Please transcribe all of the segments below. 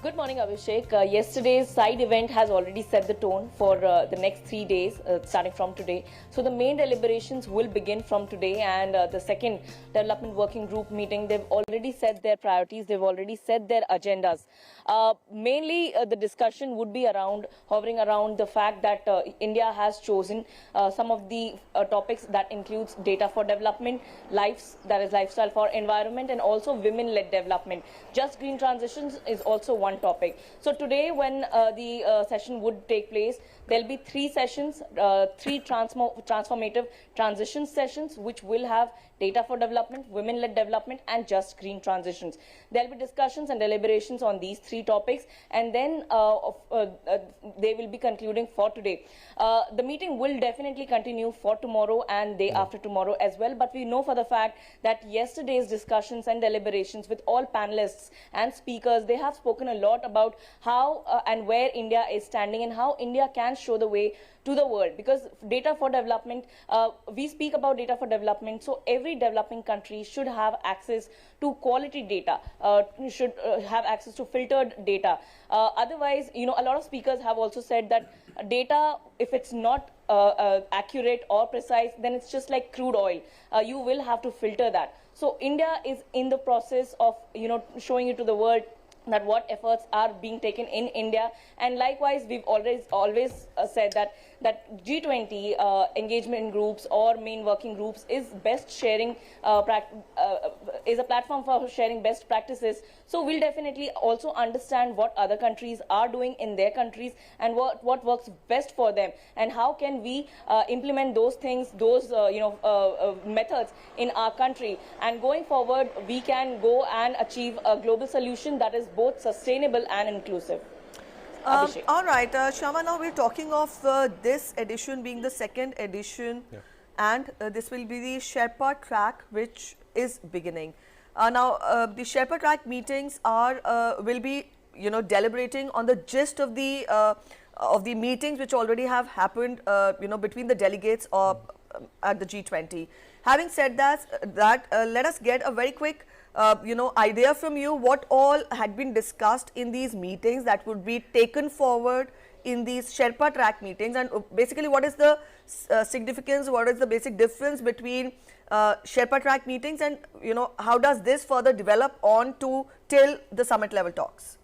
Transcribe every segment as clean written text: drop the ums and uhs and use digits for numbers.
Good morning, Abhishek. Yesterday's side event has already set the tone for the next 3 days, starting from today. So the main deliberations will begin from today, and the second development working group meeting, they've already set their priorities, they've already set their agendas. Mainly, the discussion would be hovering around the fact that India has chosen some of the topics that includes data for development, that is lifestyle for environment, and also women-led development. Just green transitions is also one topic. So today, when the session would take place, there'll be three sessions, three transformative transition sessions, which will have data for development, women-led development, and just green transitions. There'll be discussions and deliberations on these three topics, and then they will be concluding for today. The meeting will definitely continue for tomorrow and day after tomorrow as well, but we know for the fact that yesterday's discussions and deliberations with all panelists and speakers, they have spoken a lot about how and where India is standing and how India can show the way to the world, because data for development, we speak about data for development, so every developing country should have access to quality data, should have access to filtered data. Otherwise, a lot of speakers have also said that data, if it's not accurate or precise, then it's just like crude oil. You will have to filter that. So India is in the process of, showing it to the world that what efforts are being taken in India, and likewise we've always said that G20 engagement groups or main working groups is best sharing is a platform for sharing best practices. So we'll definitely also understand what other countries are doing in their countries and what works best for them, and how can we implement those things, those methods in our country, and going forward we can go and achieve a global solution that is both sustainable and inclusive. All right, Shyama, now we're talking of this edition being the second edition, and this will be the Sherpa track which is beginning. Now, the Sherpa track meetings will be, deliberating on the gist of the meetings which already have happened, between the delegates at the G20. Having said that, let us get a very quick idea from you what all had been discussed in these meetings that would be taken forward in these Sherpa track meetings, and basically what is the significance, what is the basic difference between Sherpa track meetings, and how does this further develop on to till the summit level talks?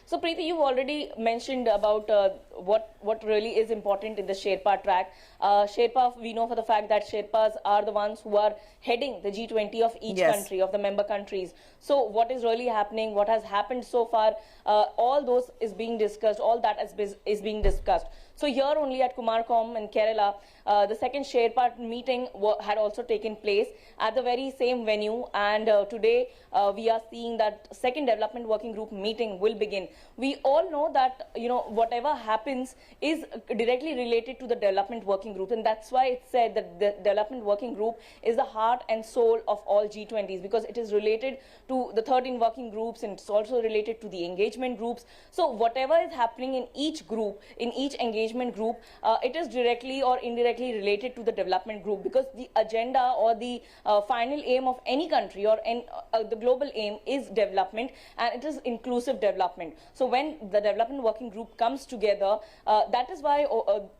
So Preeti, you've already mentioned about what really is important in the Sherpa track. Sherpa, we know for the fact that Sherpas are the ones who are heading the G20 of each country, of the member countries. So what is really happening, what has happened so far, all those is being discussed, all that is being discussed. So here only at Kumarakom in Kerala, the second Sherpa meeting had also taken place at the very same venue, and today we are seeing that second development working group meeting will begin. We all know that whatever happens is directly related to the development working group, and that's why it's said that the development working group is the heart and soul of all G20s, because it is related to the 13 working groups, and it's also related to the engagement groups. So whatever is happening in each group, in each engagement group, it is directly or indirectly related to the development group, because the agenda or the final aim of any country or the global aim is development, and it is inclusive development. So when the development working group comes together, that is why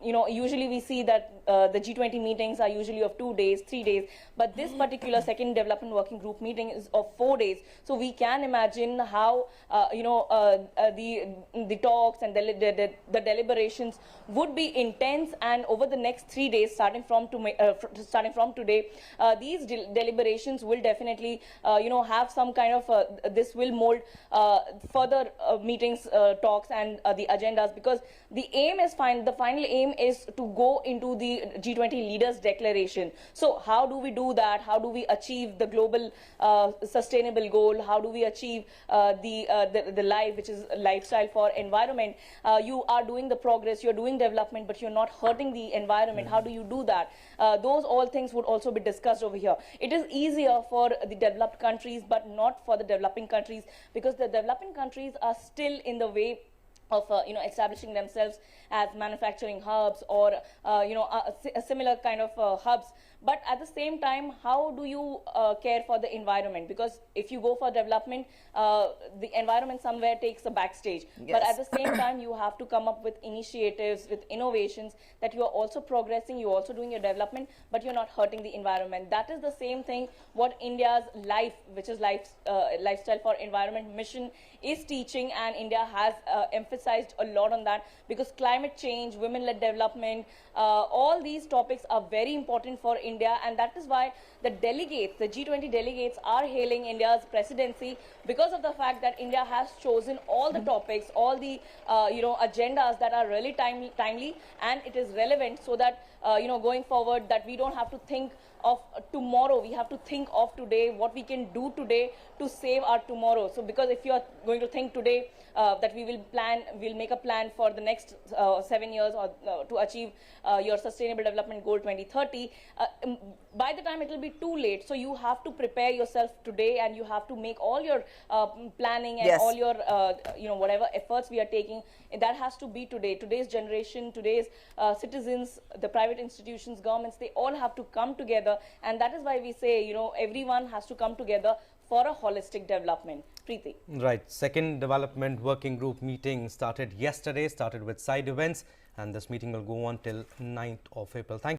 usually we see that the G20 meetings are usually of 2 days, 3 days, but this particular second development working group meeting is of 4 days. So we can imagine how the talks and the deliberations would be intense, and over the next 3 days, starting from today, these deliberations will definitely have some kind of this will mold further meetings, talks, and the agendas, because the aim is the final aim is to go into the G20 leaders declaration. So how do we do that? How do we achieve the global sustainable goal? How do we achieve the life, which is lifestyle for environment? You are doing the progress, you're doing development, but you're not hurting the environment. How do you do that? Those all things would also be discussed over here. It is easier for the developed countries, but not for the developing countries, because the developing countries are still in the way of establishing themselves as manufacturing hubs or a similar kind of hubs. But at the same time, how do you care for the environment? Because if you go for development, the environment somewhere takes a backstage. Yes. But at the same time, you have to come up with initiatives, with innovations, that you are also progressing, you're also doing your development, but you're not hurting the environment. That is the same thing what India's life, which is lifestyle for environment mission, is teaching, and India has emphasized a lot on that, because climate change, women-led development, all these topics are very important for India, and that is why the delegates, the G20 delegates, are hailing India's presidency, because of the fact that India has chosen all the topics, all the agendas that are really timely, and it is relevant, so that going forward, that we don't have to think of tomorrow, we have to think of today, what we can do today to save our tomorrow. So because if you are going to think today that we'll make a plan for the next 7 years, or to achieve your sustainable development goal 2030, by the time it will be too late. So you have to prepare yourself today, and you have to make all your planning and Yes. all your whatever efforts we are taking, that has to be today. Today's generation, today's citizens, the private institutions, governments, they all have to come together, and that is why we say everyone has to come together for a holistic development. Preeti. Right. Second development working group meeting started yesterday, started with side events, and this meeting will go on till 9th of April. Thank